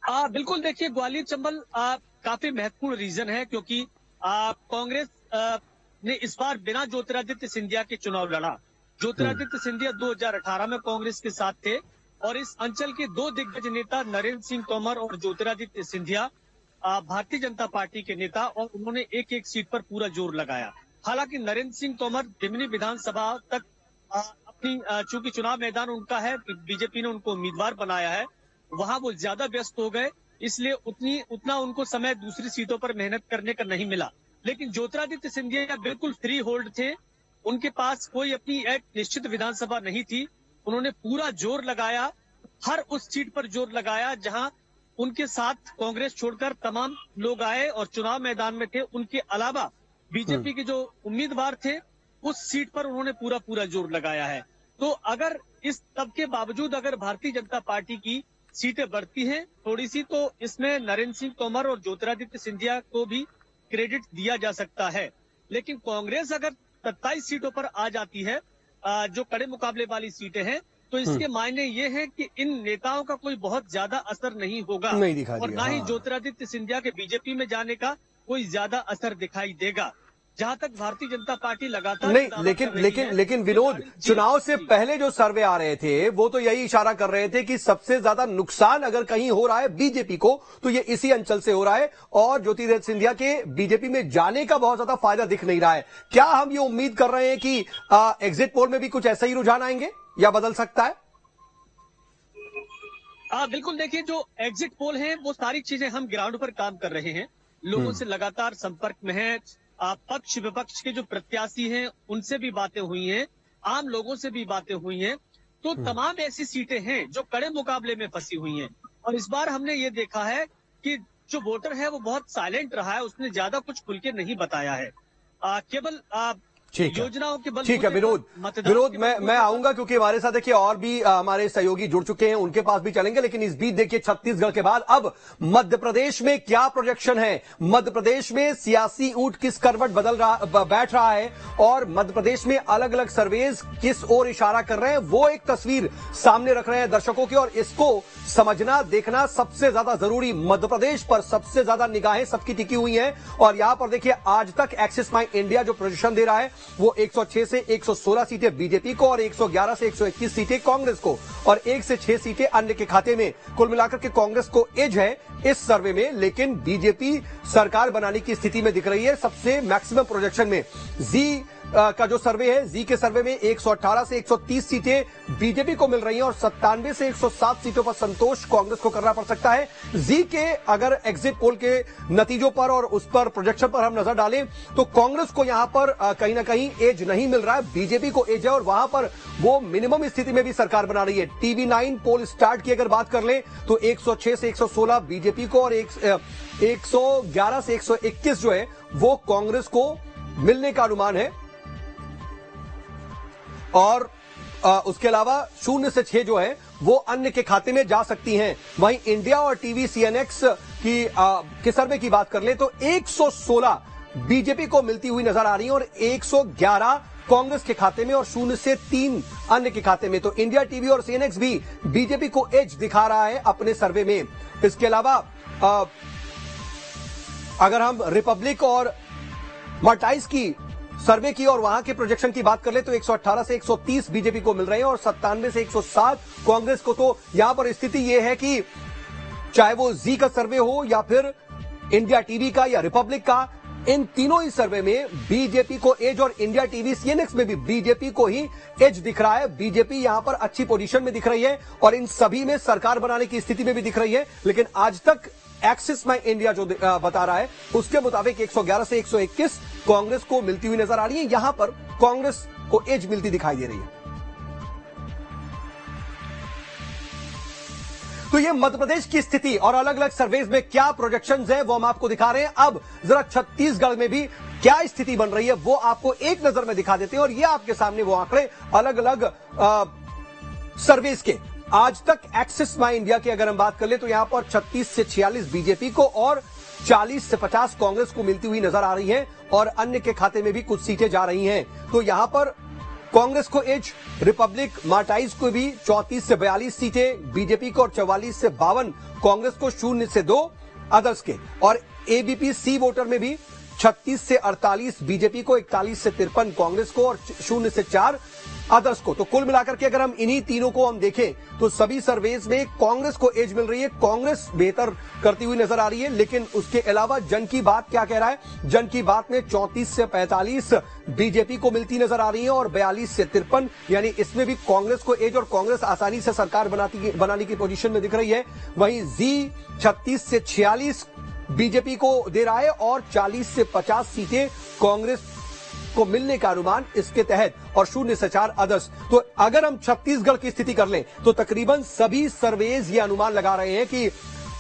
बिल्कुल देखिए, ग्वालियर चंबल काफी महत्वपूर्ण रीजन है, क्योंकि कांग्रेस ने इस बार बिना ज्योतिरादित्य सिंधिया के चुनाव लड़ा। ज्योतिरादित्य सिंधिया 2018 में कांग्रेस के साथ थे और इस अंचल के दो दिग्गज नेता नरेंद्र सिंह तोमर और ज्योतिरादित्य सिंधिया भारतीय जनता पार्टी के नेता, और उन्होंने एक एक सीट पर पूरा जोर लगाया। हालांकि नरेंद्र सिंह तोमर दिमनी विधानसभा तक अपनी चूंकि चुनाव मैदान उनका है, बीजेपी ने उनको उम्मीदवार बनाया है, वहां वो ज्यादा व्यस्त हो गए, इसलिए उतना उनको समय दूसरी सीटों पर मेहनत करने का नहीं मिला। लेकिन ज्योतिरादित्य सिंधिया बिल्कुल फ्री होल्ड थे, उनके पास कोई अपनी एक निश्चित विधानसभा नहीं थी। उन्होंने पूरा जोर लगाया, हर उस सीट पर जोर लगाया जहां उनके साथ कांग्रेस छोड़कर तमाम लोग आए और चुनाव मैदान में थे। उनके अलावा बीजेपी के जो उम्मीदवार थे, उस सीट पर उन्होंने पूरा जोर लगाया है। तो अगर इस तब के बावजूद अगर भारतीय जनता पार्टी की सीटें बढ़ती हैं थोड़ी सी, तो इसमें नरेंद्र सिंह तोमर और ज्योतिरादित्य सिंधिया को भी क्रेडिट दिया जा सकता है। लेकिन कांग्रेस अगर 27 सीटों पर आ जाती है, जो कड़े मुकाबले वाली सीटें हैं, तो इसके मायने ये हैं कि इन नेताओं का कोई बहुत ज्यादा असर नहीं होगा, और ना ही ज्योतिरादित्य सिंधिया के बीजेपी में जाने का कोई ज्यादा असर दिखाई देगा। जहां तक भारतीय जनता पार्टी लगातार नहीं, लेकिन विनोद, चुनाव से पहले जो सर्वे आ रहे थे वो तो यही इशारा कर रहे थे कि सबसे ज्यादा नुकसान अगर कहीं हो रहा है बीजेपी को तो ये इसी अंचल से हो रहा है, और ज्योतिरादित्य सिंधिया के बीजेपी में जाने का बहुत ज्यादा फायदा दिख नहीं रहा है। क्या हम ये उम्मीद कर रहे हैं कि एग्जिट पोल में भी कुछ ऐसा ही रुझान आएंगे या बदल सकता है? बिल्कुल देखिए, जो एग्जिट पोल है वो सारी चीजें हम ग्राउंड पर काम कर रहे हैं, लोगों से लगातार संपर्क में है, पक्ष विपक्ष के जो प्रत्याशी हैं उनसे भी बातें हुई हैं, आम लोगों से भी बातें हुई हैं। तो तमाम ऐसी सीटें हैं जो कड़े मुकाबले में फंसी हुई हैं, और इस बार हमने ये देखा है कि जो वोटर है वो बहुत साइलेंट रहा है, उसने ज्यादा कुछ खुल के नहीं बताया है, केवल योजनाओं के बल। ठीक है विनोद, मैं आऊंगा क्योंकि हमारे साथ देखिए और भी हमारे सहयोगी जुड़ चुके हैं, उनके पास भी चलेंगे। लेकिन इस बीच देखिए छत्तीसगढ़ के बाद अब मध्य प्रदेश में क्या प्रोजेक्शन है, मध्य प्रदेश में सियासी ऊंट किस करवट बैठ रहा है, और मध्य प्रदेश में अलग अलग सर्वेज किस ओर इशारा कर रहे हैं, वो एक तस्वीर सामने रख रहे हैं दर्शकों की, और इसको समझना देखना सबसे ज्यादा जरूरी। मध्य प्रदेश पर सबसे ज्यादा निगाहें सबकी टिकी हुई हैं, और यहां पर देखिए आज तक एक्सिस माई इंडिया जो प्रोजेक्शन दे रहा है वो 106 से 116 सीटें बीजेपी को और 111 से 121 सीटें कांग्रेस को, और 1 से 6 सीटें अन्य के खाते में। कुल मिलाकर के कांग्रेस को एज है इस सर्वे में, लेकिन बीजेपी सरकार बनाने की स्थिति में दिख रही है सबसे मैक्सिमम प्रोजेक्शन में। जी का जो सर्वे है, जी के सर्वे में 118 से 130 सीटें बीजेपी को मिल रही हैं, और 97 से 107 सीटों पर संतोष कांग्रेस को करना पड़ सकता है। जी के अगर एग्जिट पोल के नतीजों पर और उस पर प्रोजेक्शन पर हम नजर डालें तो कांग्रेस को यहां पर कहीं ना कहीं एज नहीं मिल रहा है, बीजेपी को एज है, और वहां पर वो मिनिमम स्थिति में भी सरकार बना रही है। टीवी9 पोल स्टार्ट की अगर बात कर लें तो 106 से 116 बीजेपी को और 111 से 121 जो है वो कांग्रेस को मिलने का अनुमान है, और उसके अलावा 0 से 6 जो है वो अन्य के खाते में जा सकती हैं। वहीं इंडिया और टीवी सीएनएक्स की सर्वे की बात कर ले तो 116 बीजेपी को मिलती हुई नजर आ रही है, और 111 कांग्रेस के खाते में, और 0 से 3 अन्य के खाते में। तो इंडिया टीवी और सीएनएक्स भी बीजेपी को एज दिखा रहा है अपने सर्वे में। इसके अलावा अगर हम रिपब्लिक और मर्टाइज की सर्वे की और वहां के प्रोजेक्शन की बात कर ले तो 118 से 130 बीजेपी को मिल रहे हैं, और 97 से 107 कांग्रेस को। तो यहां पर स्थिति यह है कि चाहे वो जी का सर्वे हो या फिर इंडिया टीवी का या रिपब्लिक का, इन तीनों ही सर्वे में बीजेपी को एज, और इंडिया टीवी सीएनएक्स में भी बीजेपी को ही एज दिख रहा है। बीजेपी यहां पर अच्छी पोजीशन में दिख रही है, और इन सभी में सरकार बनाने की स्थिति में भी दिख रही है। लेकिन आज तक एक्सिस माई इंडिया जो बता रहा है उसके मुताबिक 111 से 121 कांग्रेस को मिलती हुई नजर आ रही है। यहां पर कांग्रेस को एज मिलती दिखाई दे रही है। तो ये मध्य प्रदेश की स्थिति और अलग अलग सर्वेज में क्या प्रोजेक्शंस है वो हम आपको दिखा रहे हैं। अब जरा छत्तीसगढ़ में भी क्या स्थिति बन रही है वो आपको एक नजर में दिखा देते हैं, और ये आपके सामने वो आंकड़े अलग अलग सर्वेज के। आज तक एक्सिस माई इंडिया की अगर हम बात कर ले तो यहां पर 36 से 46 बीजेपी को और 40 से 50 कांग्रेस को मिलती हुई नजर आ रही है, और अन्य के खाते में भी कुछ सीटें जा रही हैं। तो यहां पर कांग्रेस को एज, रिपब्लिक मार्टाइज को भी 34 से 42 सीटें, बीजेपी को और 44 से 52, कांग्रेस को 0 से 2 अदर्स के, और एबीपी सी वोटर में भी 36 से 48 बीजेपी को, 41 से 53 कांग्रेस को और 0 से 4 अदर्स को। तो कुल मिलाकर के अगर हम इन्हीं तीनों को हम देखें तो सभी सर्वेज में कांग्रेस को एज मिल रही है, कांग्रेस बेहतर करती हुई नजर आ रही है। लेकिन उसके अलावा जन की बात क्या कह रहा है? जन की बात में 34 से 45 बीजेपी को मिलती नजर आ रही है और 42 से 53, यानी इसमें भी कांग्रेस को एज और कांग्रेस आसानी से सरकार बनाने की पोजीशन में दिख रही है। वहीं जी 36 से 46 बीजेपी को दे रहा है और 40 से 50 सीटें कांग्रेस को मिलने का अनुमान इसके तहत, और 0 से 4 अदर्स। तो अगर हम छत्तीसगढ़ की स्थिति कर लें तो तकरीबन सभी सर्वेज ये अनुमान लगा रहे हैं कि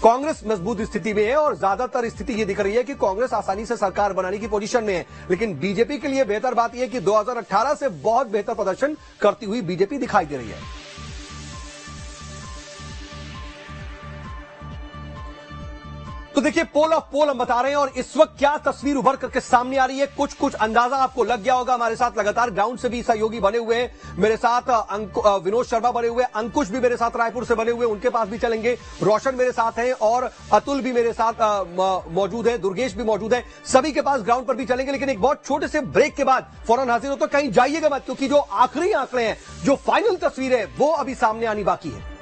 कांग्रेस मजबूत स्थिति में है और ज्यादातर स्थिति ये दिख रही है कि कांग्रेस आसानी से सरकार बनाने की पोजीशन में है। लेकिन बीजेपी के लिए बेहतर बात यह है कि 2018 से बहुत बेहतर प्रदर्शन करती हुई बीजेपी दिखाई दे रही है। तो देखिए, पोल ऑफ पोल हम बता रहे हैं और इस वक्त क्या तस्वीर उभर करके सामने आ रही है, कुछ अंदाजा आपको लग गया होगा। हमारे साथ लगातार ग्राउंड से भी सहयोगी बने हुए हैं, मेरे साथ विनोद शर्मा बने हुए, अंकुश भी मेरे साथ रायपुर से बने हुए, उनके पास भी चलेंगे, रोशन मेरे साथ हैं और अतुल भी मेरे साथ मौजूद है, दुर्गेश भी मौजूद है, सभी के पास ग्राउंड पर भी चलेंगे। लेकिन एक बहुत छोटे से ब्रेक के बाद फौरन हाजिर हो, तो कहीं जाइएगा मत, क्योंकि जो आखिरी आंकड़े हैं, जो फाइनल तस्वीर है, वो अभी सामने आनी बाकी है।